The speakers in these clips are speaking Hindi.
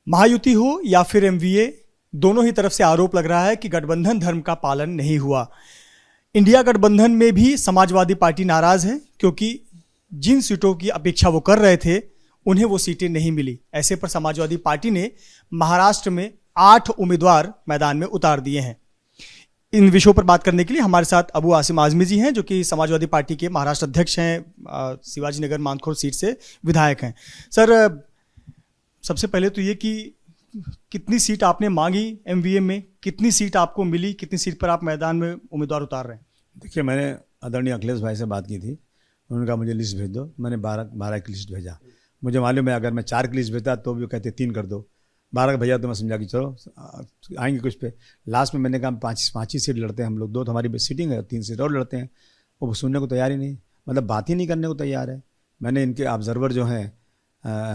महायुति हो या फिर एमवीए, दोनों ही तरफ से आरोप लग रहा है कि गठबंधन धर्म का पालन नहीं हुआ। इंडिया गठबंधन में भी समाजवादी पार्टी नाराज है क्योंकि जिन सीटों की अपेक्षा वो कर रहे थे उन्हें वो सीटें नहीं मिली। ऐसे पर समाजवादी पार्टी ने महाराष्ट्र में 8 उम्मीदवार मैदान में उतार दिए हैं। इन विषयों पर बात करने के लिए हमारे साथ अबू आसिम आजमी जी हैं, जो कि समाजवादी पार्टी के महाराष्ट्र अध्यक्ष हैं, शिवाजी नगर मानखोर सीट से विधायक हैं। सर, सबसे पहले तो ये कि कितनी सीट आपने मांगी एमवीए में, कितनी सीट आपको मिली, कितनी सीट पर आप मैदान में उम्मीदवार उतार रहे हैं? देखिए, मैंने आदरणीय अखिलेश भाई से बात की थी, उन्होंने कहा मुझे लिस्ट भेज दो। मैंने 12 की लिस्ट भेजा। मुझे मालूम है अगर मैं 4 की लिस्ट भेजता तो भी वो कहते 3 कर दो। 12 का भैया तो मैं समझा कि चलो आएंगे कुछ पे। लास्ट में मैंने कहा 5 ही सीट लड़ते हैं हम लोग, 2 तो हमारी सीटिंग है, 3 सीट और लड़ते हैं। वो सुनने को तैयार ही नहीं, मतलब बात ही नहीं करने को तैयार है। मैंने इनके ऑब्जर्वर जो हैं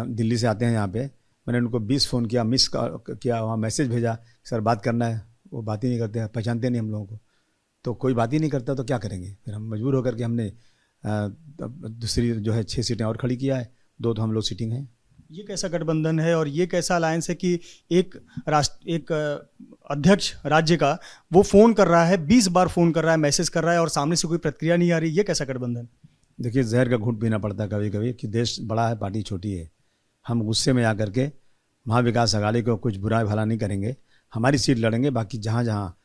दिल्ली से आते हैं यहाँ पे, मैंने उनको 20 फ़ोन किया, मिस किया, वहाँ मैसेज भेजा सर बात करना है, वो बात ही नहीं करते हैं, पहचानते नहीं हम लोगों को। तो कोई बात ही नहीं करता तो क्या करेंगे? फिर हम मजबूर होकर के हमने दूसरी जो है 6 सीटें और खड़ी किया है, 2 तो हम लोग सीटिंग हैं। ये कैसा गठबंधन है और ये कैसा अलायंस है कि एक अध्यक्ष राज्य का वो फ़ोन कर रहा है, 20 बार फ़ोन कर रहा है, मैसेज कर रहा है और सामने से कोई प्रतिक्रिया नहीं आ रही? ये कैसा गठबंधन? देखिए, जहर का घूंट पीना पड़ता है कभी कभी कि देश बड़ा है, पार्टी छोटी है। हम गुस्से में आकर के महाविकास अघाड़ी को कुछ बुरा भला नहीं करेंगे, हमारी सीट लड़ेंगे। बाकी जहाँ जहाँ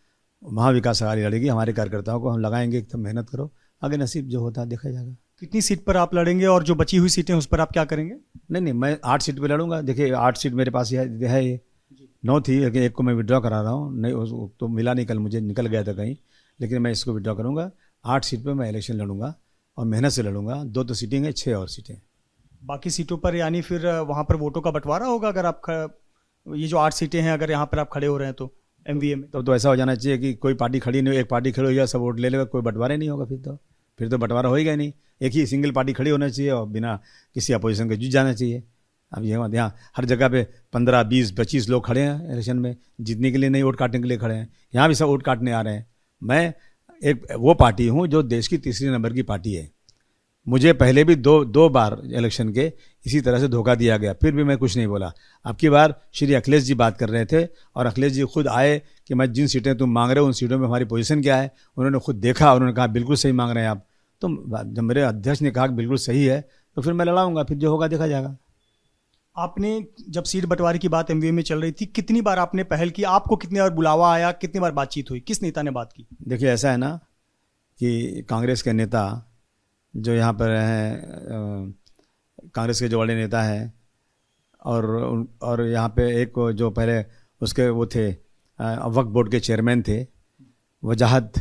महाविकास अघाड़ी लड़ेगी, हमारे कार्यकर्ताओं को हम लगाएंगे, एकदम मेहनत करो, आगे नसीब जो होता है देखा जाएगा। कितनी सीट पर आप लड़ेंगे और जो बची हुई सीटें उस पर आप क्या करेंगे? नहीं, मैं 8 सीट पे लड़ूंगा। देखिए 8 सीट मेरे पास है ये 9 थी, लेकिन एक को मैं विड्रॉ करा रहा हूँ, नहीं तो मिला नहीं, कल मुझे निकल गया था कहीं, लेकिन मैं इसको विड्रॉ करूँगा। 8 सीट पे मैं इलेक्शन लड़ूंगा और मेहनत से लड़ूंगा। 2 तो सीटें हैं, 6 और सीटें। बाकी सीटों पर यानी फिर वहाँ पर वोटों का बंटवारा होगा? अगर आप ये जो 8 सीटें हैं, अगर यहाँ पर आप खड़े हो रहे हैं तो एमवीए में तो ऐसा हो जाना चाहिए कि कोई पार्टी खड़ी नहीं हो, एक पार्टी खड़ी हो गया, सब वोट ले लेगा, कोई बंटवारा नहीं होगा। फिर तो बंटवारा होएगा ही नहीं। एक ही सिंगल पार्टी खड़ी होना चाहिए और बिना किसी अपोजिशन के जीत जाना चाहिए। अब यहाँ हर जगह पे 15, 20, 25 लोग खड़े हैं इलेक्शन में, जीतने के लिए नहीं, वोट काटने के लिए खड़े हैं। यहाँ भी सब वोट काटने आ रहे हैं। मैं एक वो पार्टी हूँ जो देश की 3री नंबर की पार्टी है। मुझे पहले भी दो बार इलेक्शन के इसी तरह से धोखा दिया गया, फिर भी मैं कुछ नहीं बोला। अब की बार श्री अखिलेश जी बात कर रहे थे और अखिलेश जी खुद आए कि मैं जिन सीटें तुम मांग रहे हो उन सीटों में हमारी पोजीशन क्या है, उन्होंने खुद देखा और उन्होंने कहा बिल्कुल सही मांग रहे हैं आप। तो जब मेरे अध्यक्ष ने कहा कि बिल्कुल सही है तो फिर मैं लड़ाऊंगा, फिर जो होगा देखा जाएगा। आपने जब सीट बंटवारे की बात एमवीए में चल रही थी, कितनी बार आपने पहल की? आपको कितनी बार बुलावा आया, कितनी बार बातचीत हुई, किस नेता ने बात की? देखिए, ऐसा है ना कि कांग्रेस के नेता जो यहाँ पर हैं, कांग्रेस के जो बड़े नेता हैं और यहाँ पे एक जो पहले उसके वो थे वक्फ बोर्ड के चेयरमैन थे वजाहत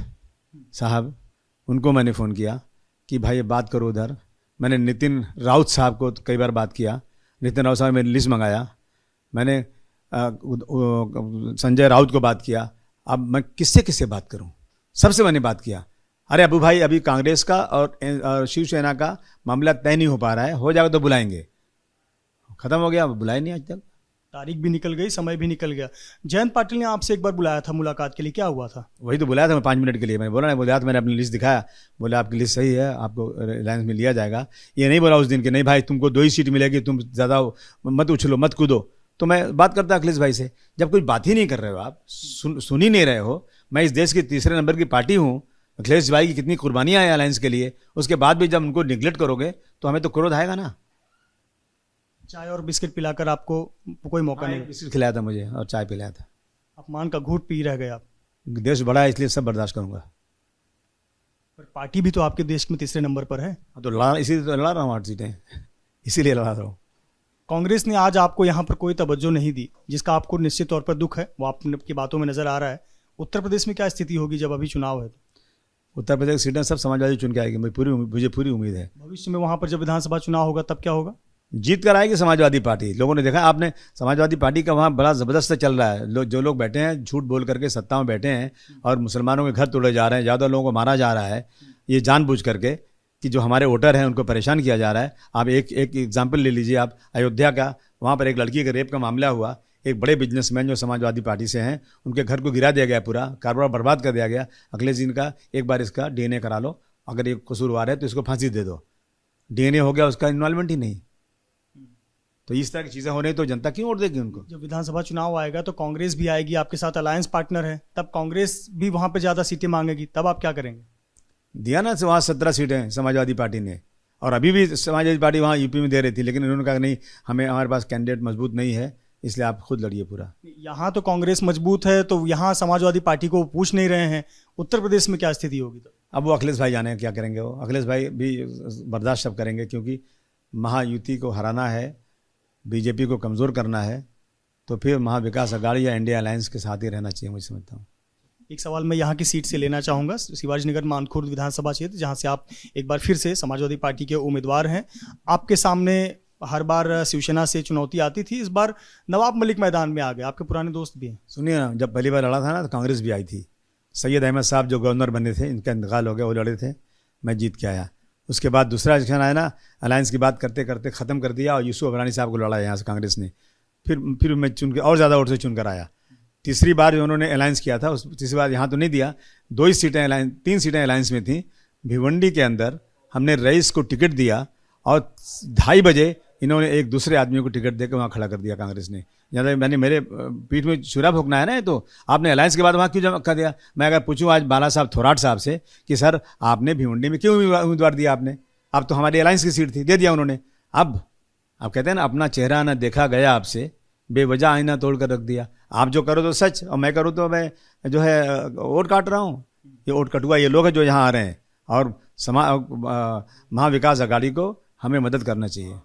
साहब, उनको मैंने फ़ोन किया कि भाई ये बात करो उधर। मैंने नितिन राउत साहब को कई बार बात किया, नितिन राउत साहब ने मेरी लिस्ट मंगाया। मैंने संजय राउत को बात किया। अब मैं किससे बात करूं? सबसे मैंने बात किया। अरे अबू भाई, अभी कांग्रेस का और शिवसेना का मामला तय नहीं हो पा रहा है, हो जाएगा तो बुलाएंगे। खत्म हो गया, बुलाए नहीं आज तक। तारीख भी निकल गई, समय भी निकल गया। जयंत पाटिल ने आपसे एक बार बुलाया था मुलाकात के लिए, क्या हुआ था? वही तो बुलाया था मैं 5 मिनट के लिए। मैंने बोला नहीं, बोला मैंने अपनी लिस्ट दिखाया, बोला आपकी लिस्ट सही है, आपको रिलायंस में लिया जाएगा। ये नहीं बोला उस दिन कि नहीं भाई तुमको 2 ही सीट मिलेगी, तुम ज़्यादा मत उछलो, मत कूदो। तो मैं बात करता अखिलेश भाई से, जब कोई बात ही नहीं कर रहे हो आप, सुन ही नहीं रहे हो। मैं इस देश की 3रे नंबर की पार्टी हूँ। अखिलेश भाई की कितनी कुर्बानियाँ हैं अलायंस के लिए, उसके बाद भी जब उनको निगलेक्ट करोगे तो हमें तो क्रोध आएगा ना। चाय और बिस्किट पिलाकर आपको कोई मौका नहीं? बिस्किट खिलाया था मुझे और चाय पिलाया था। अपमान का घूंट पी रह गए आप। देश बड़ा है इसलिए सब बर्दाश्त करूंगा। पर पार्टी भी तो आपके देश में 3रे नंबर पर है। तो इसीलिए तो लड़ा रहा हूँ 8 सीटें, इसीलिए लड़ा रहा हूँ। कांग्रेस ने आज आपको यहाँ पर कोई तवज्जो नहीं दी, जिसका आपको निश्चित तौर पर दुख है, वो आपकी बातों में नजर आ रहा है। उत्तर प्रदेश में क्या स्थिति होगी जब अभी चुनाव है? उत्तर प्रदेश की सीटें सब समाजवादी चुन के आएगी, मुझे पूरी उम्मीद है। भविष्य में वहाँ पर जब विधानसभा चुनाव होगा तब क्या होगा? जीत कर आएगी समाजवादी पार्टी। लोगों ने देखा, आपने समाजवादी पार्टी का वहाँ बड़ा ज़बरदस्त चल रहा है। जो लोग बैठे हैं झूठ बोल करके सत्ता में बैठे हैं और मुसलमानों के घर तोड़े जा रहे हैं, ज़्यादा लोगों को मारा जा रहा है, ये जानबूझ करके कि जो हमारे वोटर हैं उनको परेशान किया जा रहा है। आप एक एग्जाम्पल ले लीजिए, आप अयोध्या का, वहाँ पर एक लड़की के रेप का मामला हुआ। एक बड़े बिजनेसमैन जो समाजवादी पार्टी से हैं, उनके घर को गिरा दिया गया, पूरा कारोबार बर्बाद कर दिया गया। अखिलेश जी का एक बार इसका DNA करा लो, अगर ये कसूरवार है तो इसको फांसी दे दो। DNA हो गया, उसका इन्वॉल्वमेंट ही नहीं। तो इस तरह की चीज़ें हो रही तो जनता क्यों वोट देगी उनको? जब विधानसभा चुनाव आएगा तो कांग्रेस भी आएगी, आपके साथ अलायंस पार्टनर है, तब कांग्रेस भी वहां पे ज़्यादा सीटें मांगेगी, तब आप क्या करेंगे? दिया ना वहाँ 17 सीटें समाजवादी पार्टी ने, और अभी भी समाजवादी पार्टी वहाँ यूपी में दे रही थी, लेकिन उन्होंने कहा नहीं, हमारे पास कैंडिडेट मजबूत नहीं है, इसलिए आप खुद लड़िए पूरा। यहाँ तो कांग्रेस मजबूत है, तो यहाँ समाजवादी पार्टी को पूछ नहीं रहे हैं, उत्तर प्रदेश में क्या स्थिति होगी? तो अब वो अखिलेश भाई जाने क्या करेंगे, वो अखिलेश भाई भी बर्दाश्त सब करेंगे, क्योंकि महायुति को हराना है, बीजेपी को कमज़ोर करना है, तो फिर महाविकास अघाड़ी या इंडिया अलायंस के साथ ही रहना चाहिए, मुझे समझता हूँ। एक सवाल मैं यहाँ की सीट से लेना चाहूँगा, शिवाजीनगर मानखुर्द विधानसभा क्षेत्र, जहाँ से आप एक बार फिर से समाजवादी पार्टी के उम्मीदवार हैं। आपके सामने हर बार शिवसेना से चुनौती आती थी, इस बार नवाब मलिक मैदान में आ गए, आपके पुराने दोस्त भी हैं। सुनिए ना, जब पहली बार लड़ा था ना तो कांग्रेस भी आई थी, सैयद अहमद साहब जो गवर्नर बने थे, इनका इंतकाल हो गया, वो लड़े थे, मैं जीत के आया। उसके बाद दूसरा इलेक्शन आया ना, अलायंस की बात करते करते ख़त्म कर दिया और यूसुफ अबरानी साहब को लड़ा यहाँ से कांग्रेस ने, फिर मैं चुन के और ज़्यादा वोट से चुनकर आया। तीसरी बार जो उन्होंने अलायंस किया था, उस तीसरी बार यहाँ तो नहीं दिया, 2 ही सीटें अलायंस, 3 सीटें अलायंस में थी। भिवंडी के अंदर हमने रईस को टिकट दिया और 2:30 बजे इन्होंने एक दूसरे आदमी को टिकट देकर वहाँ खड़ा कर दिया कांग्रेस ने। ज़्यादा मैंने मेरे पीठ में छुरा भोंकना है ना, तो आपने अलायंस के बाद वहाँ क्यों जमा कर दिया? मैं अगर पूछूँ आज बाला साहब थोराट साहब से कि सर आपने भिवंडी में क्यों उम्मीदवार दिया आपने, अब तो हमारी अलायंस की सीट थी, दे दिया उन्होंने। अब आप कहते हैं ना, अपना चेहरा ना देखा गया आपसे, बेवजह आईना तोड़ कर रख दिया। आप जो करो तो सच, और मैं करूँ तो मैं जो है वोट काट रहा हूँ। ये वोट कटुआ ये लोग हैं जो यहाँ आ रहे हैं, और महाविकास अघाड़ी को हमें मदद करना चाहिए।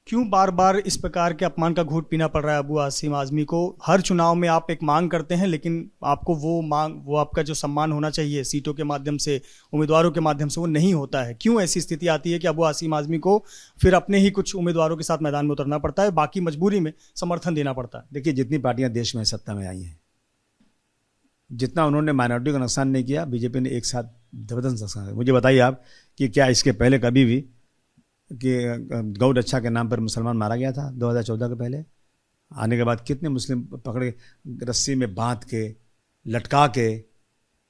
क्यों बार बार इस प्रकार के अपमान का घूंट पीना पड़ रहा है अबू आसिम आज़मी को? हर चुनाव में आप एक मांग करते हैं, लेकिन आपको वो आपका जो सम्मान होना चाहिए सीटों के माध्यम से, उम्मीदवारों के माध्यम से, वो नहीं होता है। क्यों ऐसी स्थिति आती है कि अबू आसिम आज़मी को फिर अपने ही कुछ उम्मीदवारों के साथ मैदान में उतरना पड़ता है, बाकी मजबूरी में समर्थन देना पड़ता है? देखिए, जितनी पार्टियां देश में सत्ता में आई हैं, जितना उन्होंने माइनॉरिटी का नुकसान नहीं किया, बीजेपी ने एक साथ जबरदस्त नुकसान किया। मुझे बताइए आप कि क्या इसके पहले कभी भी कि गौ रक्षा के नाम पर मुसलमान मारा गया था 2014 के पहले? आने के बाद कितने मुस्लिम पकड़े, रस्सी में बांध के, लटका के,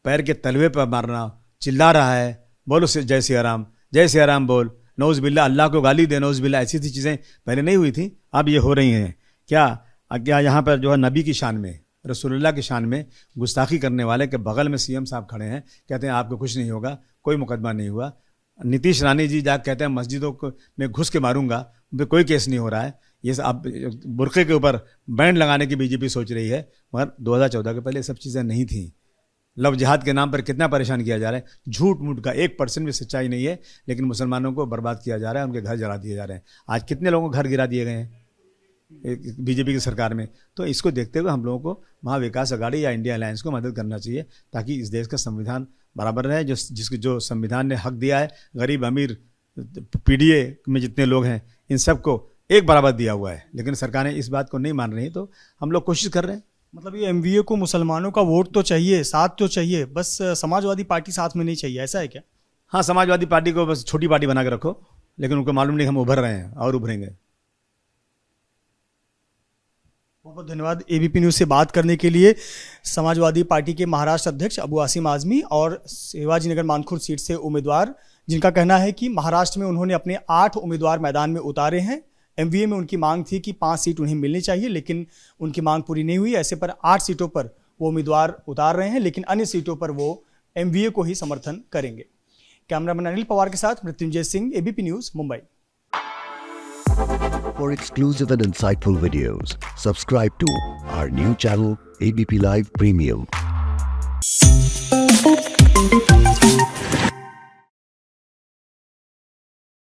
पैर के तलवे पर मारना, चिल्ला रहा है बोलो जय सिया राम, जय सिया राम बोल, नौज बिल्ला, अल्लाह को गाली दे, नौज बिल्ला, ऐसी चीज़ें पहले नहीं हुई थी, अब ये हो रही हैं। क्या यहाँ पर जो है नबी की शान में, रसूलुल्लाह की शान में गुस्ताखी करने वाले के बगल में सीएम साहब खड़े हैं, कहते हैं आपको कुछ नहीं होगा, कोई मुकदमा नहीं हुआ। नीतीश रानी जी जा कहते हैं मस्जिदों को में घुस के मारूंगा, उन पर कोई केस नहीं हो रहा है। ये अब बुरके के ऊपर बैंड लगाने की बीजेपी सोच रही है, मगर 2014 के पहले ये सब चीज़ें नहीं थी। लव जिहाद के नाम पर कितना परेशान किया जा रहा है, झूठ मूठ का 1% भी सच्चाई नहीं है, लेकिन मुसलमानों को बर्बाद किया जा रहा है, उनके घर जला दिए जा रहे हैं। आज कितने लोगों को घर गिरा दिए गए हैं बीजेपी की सरकार में। तो इसको देखते हुए हम लोगों को महाविकास अघाड़ी या इंडिया अलायंस को मदद करना चाहिए, ताकि इस देश का संविधान बराबर रहे। जो संविधान ने हक दिया है, गरीब अमीर पीडीए में जितने लोग हैं, इन सबको एक बराबर दिया हुआ है, लेकिन सरकारें इस बात को नहीं मान रही। तो हम लोग कोशिश कर रहे हैं। मतलब ये एमवीए को मुसलमानों का वोट तो चाहिए, साथ तो चाहिए, बस समाजवादी पार्टी साथ में नहीं चाहिए, ऐसा है क्या? हाँ, समाजवादी पार्टी को बस छोटी पार्टी बना के रखो, लेकिन उनको मालूम नहीं हम उभर रहे हैं और उभरेंगे। बहुत बहुत धन्यवाद एबीपी न्यूज़ से बात करने के लिए। समाजवादी पार्टी के महाराष्ट्र अध्यक्ष अबू आसिम आज़मी और शिवाजीनगर मानखुर्द सीट से उम्मीदवार, जिनका कहना है कि महाराष्ट्र में उन्होंने अपने 8 उम्मीदवार मैदान में उतारे हैं। एमवीए में उनकी मांग थी कि 5 सीट उन्हें मिलनी चाहिए, लेकिन उनकी मांग पूरी नहीं हुई। ऐसे पर 8 सीटों पर वो उम्मीदवार उतार रहे हैं, लेकिन अन्य सीटों पर वो एमवीए को ही समर्थन करेंगे। कैमरामैन अनिल पवार के साथ Mrityunjay Singh, ABP news, Mumbai. For exclusive and insightful videos, subscribe to our new channel ABP Live Premium.